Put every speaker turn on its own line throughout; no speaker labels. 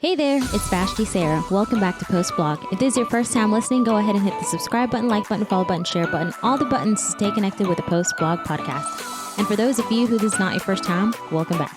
Hey there, it's Vashti Sarah. Welcome back to Post Blog. If this is your first time listening, go ahead and hit the subscribe button, like button, follow button, share button, all the buttons to stay connected with the Post Blog podcast. And for those of you who this is not your first time, welcome back.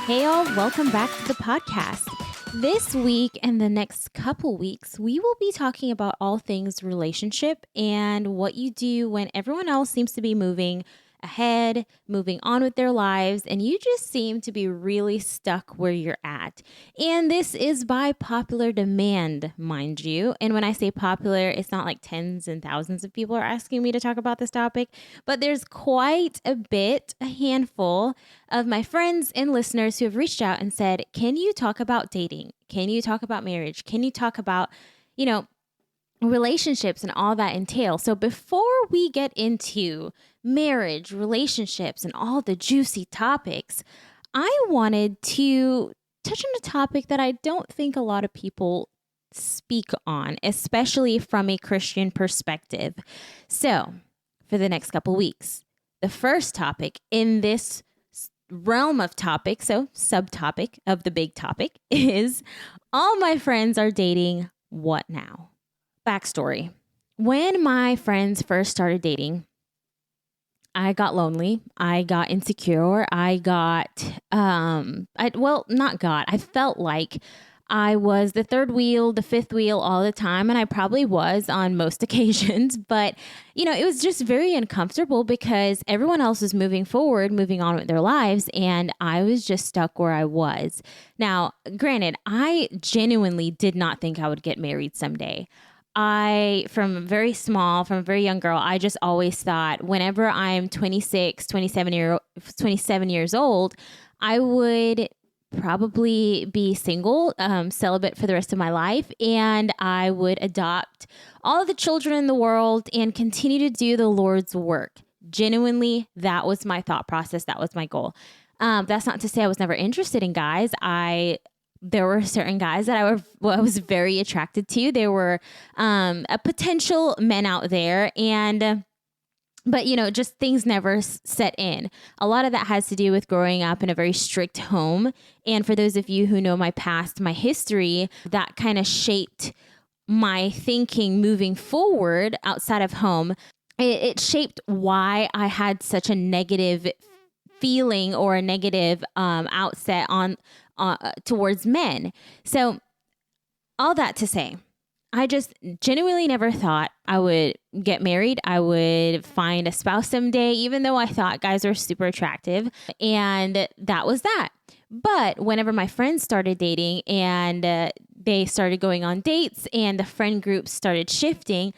Hey all, welcome back to the podcast. This week and the next couple weeks, we will be talking about all things relationship and what you do when everyone else seems to be moving ahead, moving on with their lives, and you just seem to be really stuck where you're at. And this is by popular demand, mind you. And when I say popular, it's not like tens and thousands of people are asking me to talk about this topic, but there's quite a handful of my friends and listeners who have reached out and said, can you talk about dating? Can you talk about marriage? Can you talk about, relationships and all that entails? So before we get into marriage, relationships, and all the juicy topics, I wanted to touch on a topic that I don't think a lot of people speak on, especially from a Christian perspective. So for the next couple weeks, the first topic in this realm of topic, so subtopic of the big topic, is all my friends are dating. What now? Backstory. When my friends first started dating, I got lonely. I got insecure. I felt like I was the third wheel, the fifth wheel all the time. And I probably was on most occasions, but it was just very uncomfortable because everyone else was moving forward, moving on with their lives. And I was just stuck where I was. Now, granted, I genuinely did not think I would get married someday. From a very young girl, I just always thought whenever I'm 27 years old, I would probably be single, celibate for the rest of my life, and I would adopt all of the children in the world and continue to do the Lord's work. Genuinely, that was my thought process. That was my goal. That's not to say I was never interested in guys. There were certain guys that I was very attracted to. There were a potential men out there, but just things never set in. A lot of that has to do with growing up in a very strict home. And for those of you who know my past, my history, that kind of shaped my thinking moving forward outside of home. It shaped why I had such a negative feeling or a negative outset on towards men. So all that to say, I just genuinely never thought I would get married. I would find a spouse someday, even though I thought guys were super attractive. And that was that. But whenever my friends started dating and they started going on dates and the friend group started shifting,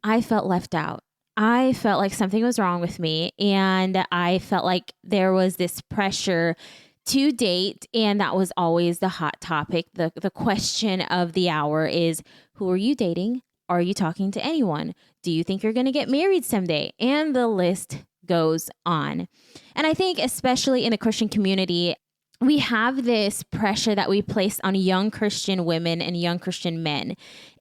I felt left out. I felt like something was wrong with me. And I felt like there was this pressure to date, and that was always the hot topic. The question of the hour is, who are you dating? Are you talking to anyone? Do you think you're going to get married someday? And the list goes on. And I think especially in the Christian community, we have this pressure that we place on young Christian women and young Christian men.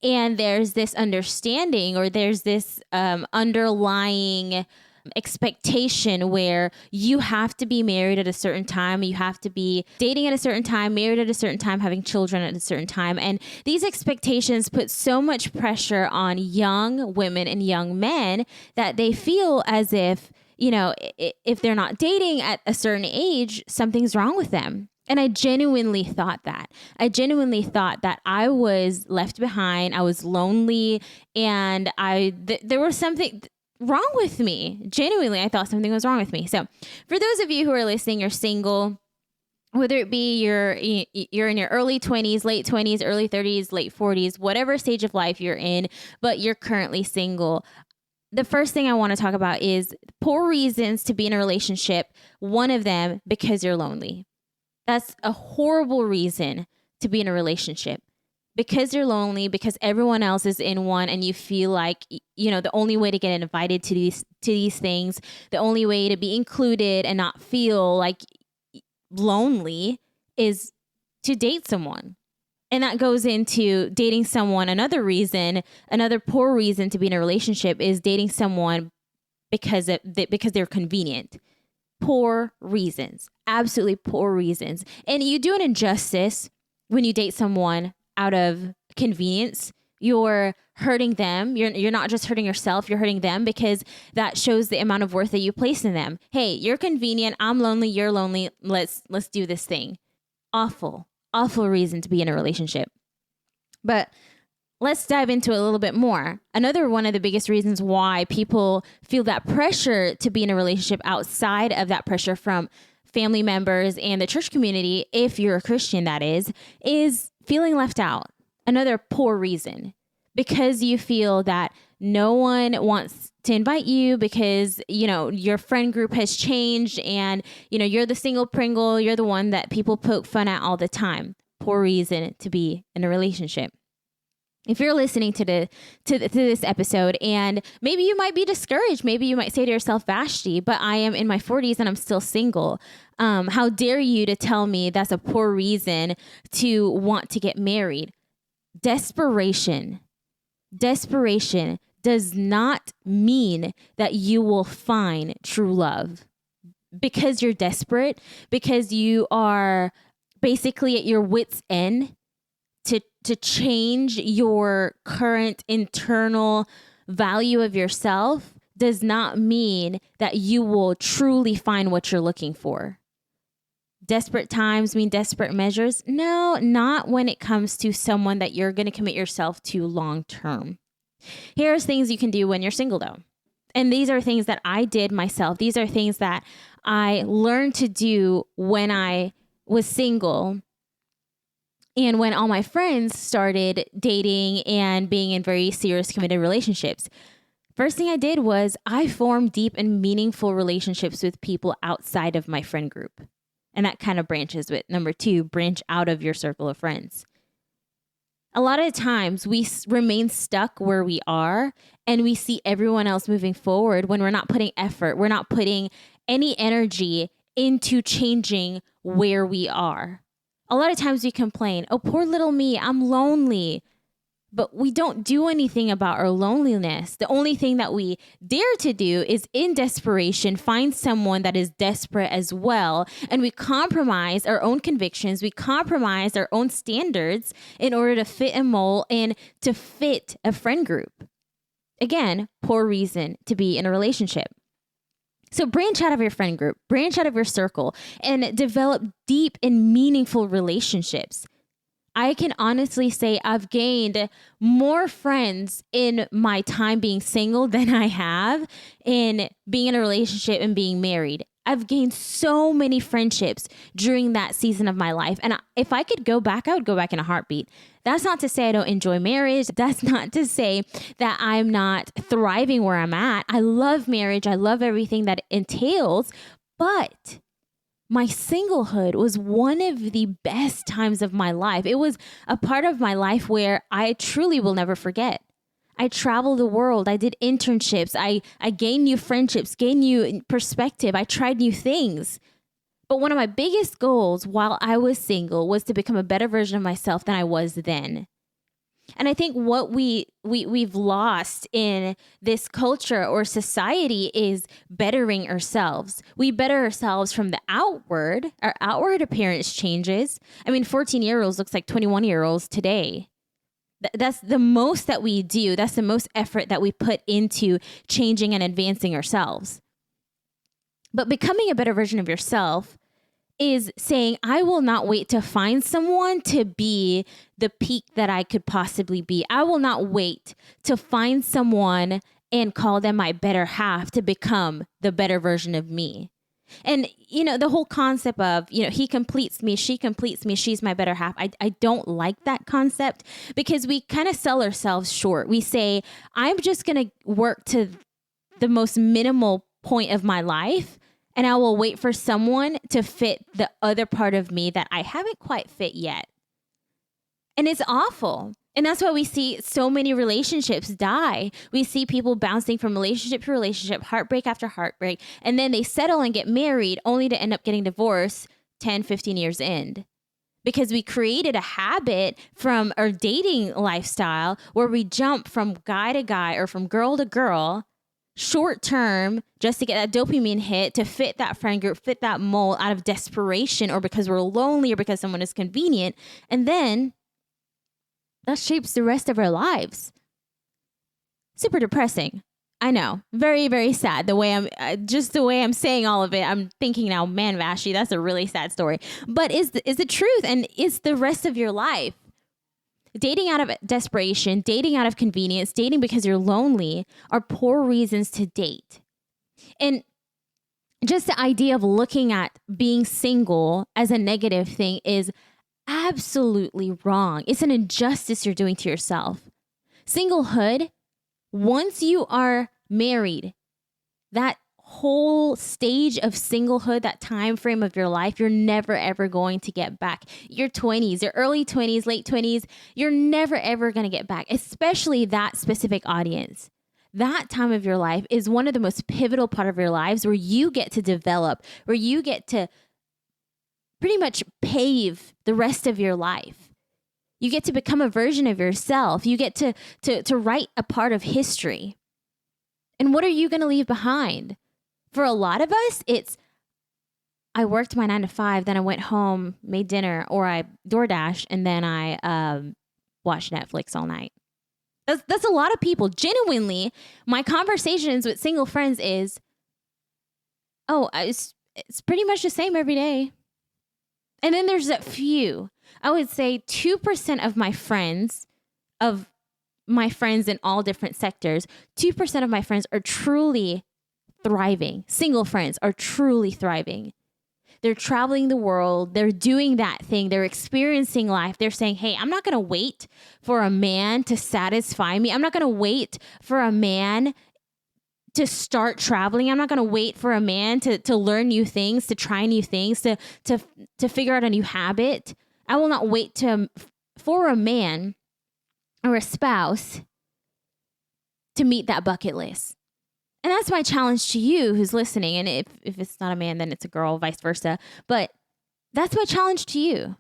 And there's this understanding, or there's this underlying expectation where you have to be married at a certain time, you have to be dating at a certain time, married at a certain time, having children at a certain time. And these expectations put so much pressure on young women and young men that they feel as if, if they're not dating at a certain age, something's wrong with them. And I genuinely thought that. I was left behind, I was lonely, and there was something wrong with me. Genuinely, I thought something was wrong with me. So for those of you who are listening, you're single, whether it be you're in your early 20s, late 20s, early 30s, late 40s, whatever stage of life you're in, but you're currently single, the first thing I want to talk about is poor reasons to be in a relationship. One of them, because you're lonely. That's a horrible reason to be in a relationship. Because you're lonely, because everyone else is in one, and you feel like, the only way to get invited to these things, the only way to be included and not feel like lonely is to date someone. And that goes into dating someone. Another poor reason to be in a relationship is dating someone because they're convenient. poor reasons, absolutely poor reasons. And you do an injustice when you date someone out of convenience. You're hurting them. You're not just hurting yourself, you're hurting them, because that shows the amount of worth that you place in them. Hey, you're convenient, I'm lonely, you're lonely. Let's do this thing. Awful reason to be in a relationship. But let's dive into it a little bit more. Another one of the biggest reasons why people feel that pressure to be in a relationship outside of that pressure from family members and the church community, if you're a Christian, that is feeling left out. Another poor reason, because you feel that no one wants to invite you because, your friend group has changed and, you're the single Pringle. You're the one that people poke fun at all the time. Poor reason to be in a relationship. If you're listening to this episode and maybe you might be discouraged, maybe you might say to yourself, Vashti, but I am in my 40s and I'm still single. How dare you to tell me that's a poor reason to want to get married? Desperation does not mean that you will find true love. Because you're desperate, because you are basically at your wit's end to change your current internal value of yourself, does not mean that you will truly find what you're looking for. Desperate times mean desperate measures? No, not when it comes to someone that you're going to commit yourself to long term. Here's things you can do when you're single, though. And these are things that I did myself. These are things that I learned to do when I was single and when all my friends started dating and being in very serious, committed relationships. First thing I did was I formed deep and meaningful relationships with people outside of my friend group. And that kind of branches with number 2, branch out of your circle of friends. A lot of times we remain stuck where we are and we see everyone else moving forward when we're not putting effort. We're not putting any energy into changing where we are. A lot of times we complain, oh, poor little me, I'm lonely. But we don't do anything about our loneliness. The only thing that we dare to do is, in desperation, find someone that is desperate as well. And we compromise our own convictions. We compromise our own standards in order to fit a mold and to fit a friend group. Again, poor reason to be in a relationship. So branch out of your friend group, branch out of your circle, and develop deep and meaningful relationships. I can honestly say I've gained more friends in my time being single than I have in being in a relationship and being married. I've gained so many friendships during that season of my life. And if I could go back, I would go back in a heartbeat. That's not to say I don't enjoy marriage. That's not to say that I'm not thriving where I'm at. I love marriage. I love everything that it entails. But my singlehood was one of the best times of my life. It was a part of my life where I truly will never forget. I traveled the world. I did internships. I gained new friendships, gained new perspective. I tried new things. But one of my biggest goals while I was single was to become a better version of myself than I was then. And I think what we've lost in this culture or society is bettering ourselves. We better ourselves from the outward. Our outward appearance changes. I mean, 14-year-olds looks like 21-year-olds today. That's the most that we do. That's the most effort that we put into changing and advancing ourselves. But becoming a better version of yourself is saying, I will not wait to find someone to be the peak that I could possibly be. I will not wait to find someone and call them my better half to become the better version of me. And, the whole concept of, he completes me, she completes me, she's my better half. I don't like that concept because we kind of sell ourselves short. We say, I'm just going to work to the most minimal point of my life, and I will wait for someone to fit the other part of me that I haven't quite fit yet. And it's awful. And that's why we see so many relationships die. We see people bouncing from relationship to relationship, heartbreak after heartbreak, and then they settle and get married only to end up getting divorced 10, 15 years in. Because we created a habit from our dating lifestyle where we jump from guy to guy or from girl to girl short term just to get that dopamine hit, to fit that friend group, fit that mold out of desperation or because we're lonely or because someone is convenient. And then that shapes the rest of our lives. Super depressing. I know. Very, very sad. The way I'm saying all of it, I'm thinking now, man, Vashti, that's a really sad story. But is the truth, and it's the rest of your life. Dating out of desperation, dating out of convenience, dating because you're lonely are poor reasons to date. And just the idea of looking at being single as a negative thing is absolutely wrong. It's an injustice you're doing to yourself. Singlehood, once you are married, that whole stage of singlehood, that time frame of your life, you're never ever going to get back. Your 20s, your early 20s, late 20s, you're never ever going to get back, especially that specific audience. That time of your life is one of the most pivotal part of your lives where you get to develop, where you get to pretty much pave the rest of your life. You get to become a version of yourself. You get to write a part of history. And what are you going to leave behind? For a lot of us, it's, I worked my 9 to 5, then I went home, made dinner, or I DoorDash, and then I watched Netflix all night. That's a lot of people. Genuinely, my conversations with single friends is, it's pretty much the same every day. And then there's that few. I would say 2% of my friends, in all different sectors, 2% of my friends are truly thriving. Single friends are truly thriving. They're traveling the world. They're doing that thing. They're experiencing life. They're saying, hey, I'm not going to wait for a man to satisfy me. I'm not going to wait for a man to start traveling. I'm not going to wait for a man to learn new things, to try new things, to figure out a new habit. I will not wait for a man or a spouse to meet that bucket list. And that's my challenge to you who's listening. And if it's not a man, then it's a girl, vice versa. But that's my challenge to you.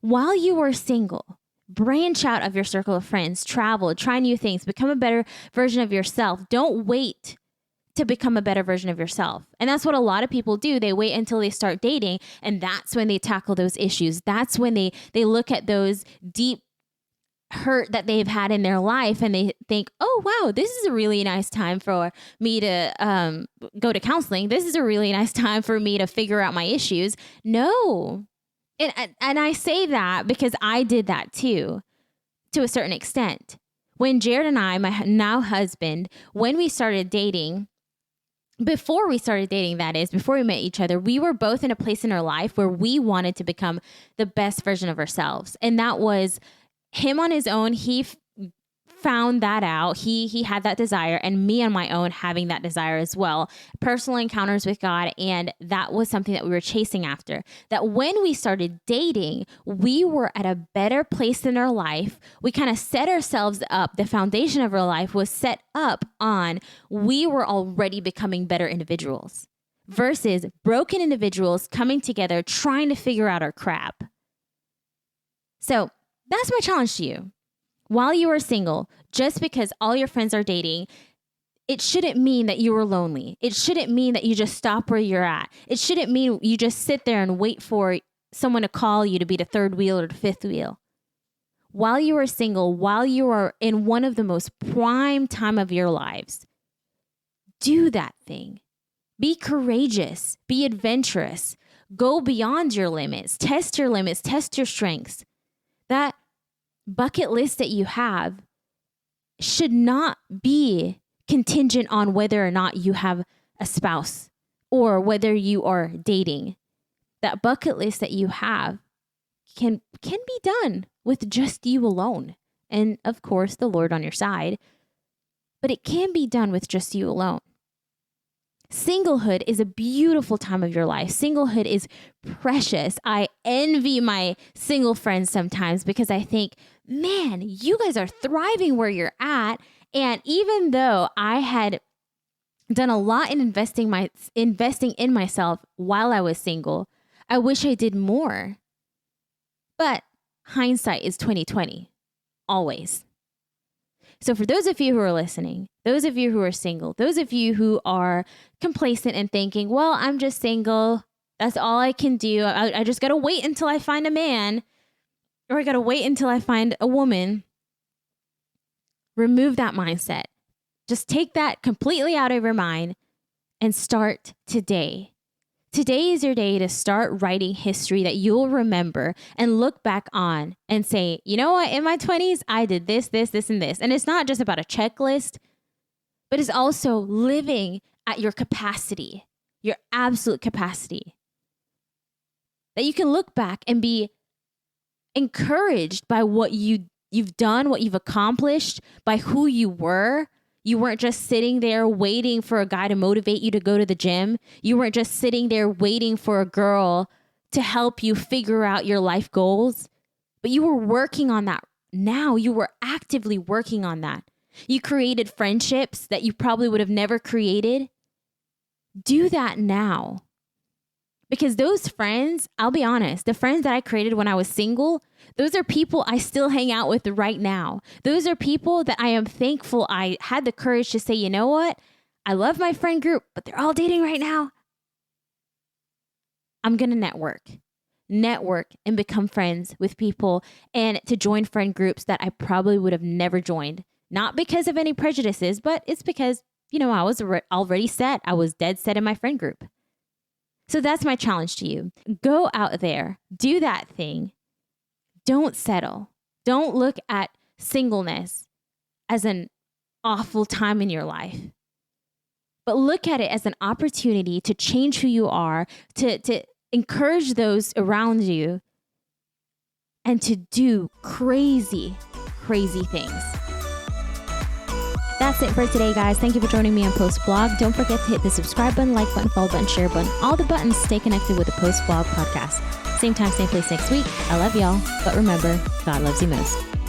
While you are single, branch out of your circle of friends, travel, try new things, become a better version of yourself. Don't wait to become a better version of yourself. And that's what a lot of people do. They wait until they start dating, and that's when they tackle those issues. That's when they look at those deep hurt that they've had in their life, and they think, oh, wow, this is a really nice time for me to go to counseling. This is a really nice time for me to figure out my issues. No. And I say that because I did that too, to a certain extent. When Jared and I, my now husband, when we started dating, before we started dating, that is, before we met each other, we were both in a place in our life where we wanted to become the best version of ourselves. And that was him on his own. He found that out. He had that desire, and me on my own having that desire as well. Personal encounters with God, and that was something that we were chasing after. That when we started dating, we were at a better place in our life. We kind of set ourselves up. The foundation of our life was set up on we were already becoming better individuals versus broken individuals coming together trying to figure out our crap. So that's my challenge to you. While you are single, just because all your friends are dating, it shouldn't mean that you are lonely. It shouldn't mean that you just stop where you're at. It shouldn't mean you just sit there and wait for someone to call you to be the third wheel or the fifth wheel. While you are single, while you are in one of the most prime time of your lives, do that thing. Be courageous. Be adventurous. Go beyond your limits. Test your strengths. That bucket list that you have should not be contingent on whether or not you have a spouse or whether you are dating. That bucket list that you have can be done with just you alone. And of course, the Lord on your side. But it can be done with just you alone. Singlehood is a beautiful time of your life. Singlehood is precious. I envy my single friends sometimes because I think, man, you guys are thriving where you're at. And even though I had done a lot in investing in myself while I was single, I wish I did more. But hindsight is 20/20, always. So for those of you who are listening, those of you who are single, those of you who are complacent and thinking, well, I'm just single. That's all I can do. I just got to wait until I find a man, or I got to wait until I find a woman. Remove that mindset. Just take that completely out of your mind and start today. Today is your day to start writing history that you'll remember and look back on and say, you know what? In my 20s, I did this, this, this, and this. And it's not just about a checklist, but it's also living at your capacity, your absolute capacity. That you can look back and be encouraged by what you've done, what you've accomplished, by who you were. You weren't just sitting there waiting for a guy to motivate you to go to the gym. You weren't just sitting there waiting for a girl to help you figure out your life goals, but you were working on that now. You were actively working on that. You created friendships that you probably would have never created. Do that now. Because those friends, I'll be honest, the friends that I created when I was single, those are people I still hang out with right now. Those are people that I am thankful I had the courage to say, you know what? I love my friend group, but they're all dating right now. I'm going to network and become friends with people and to join friend groups that I probably would have never joined. Not because of any prejudices, but it's because, I was already set. I was dead set in my friend group. So that's my challenge to you. Go out there, do that thing. Don't settle. Don't look at singleness as an awful time in your life, but look at it as an opportunity to change who you are, to encourage those around you, and to do crazy, crazy things. That's it for today, guys. Thank you for joining me on Post Blog. Don't forget to hit the subscribe button, like button, follow button, share button, all the buttons. Stay connected with the Post Blog podcast. Same time, same place next week. I love y'all. But remember, God loves you most.